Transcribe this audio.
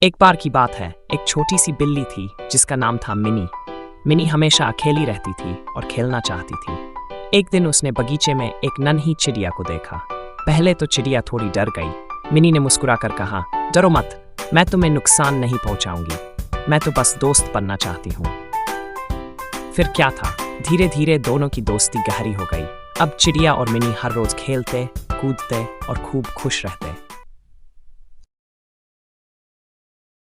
एक बार की बात है, एक छोटी सी बिल्ली थी जिसका नाम था मिनी। मिनी हमेशा अकेली रहती थी और खेलना चाहती थी। एक दिन उसने बगीचे में एक नन्ही चिड़िया को देखा। पहले तो चिड़िया थोड़ी डर गई। मिनी ने मुस्कुराकर कहा, डरो मत, मैं तुम्हें नुकसान नहीं पहुंचाऊंगी, मैं तो बस दोस्त बनना चाहती हूँ। फिर क्या था, धीरे धीरे दोनों की दोस्ती गहरी हो गई। अब चिड़िया और मिनी हर रोज खेलते, कूदते और खूब खुश रहते।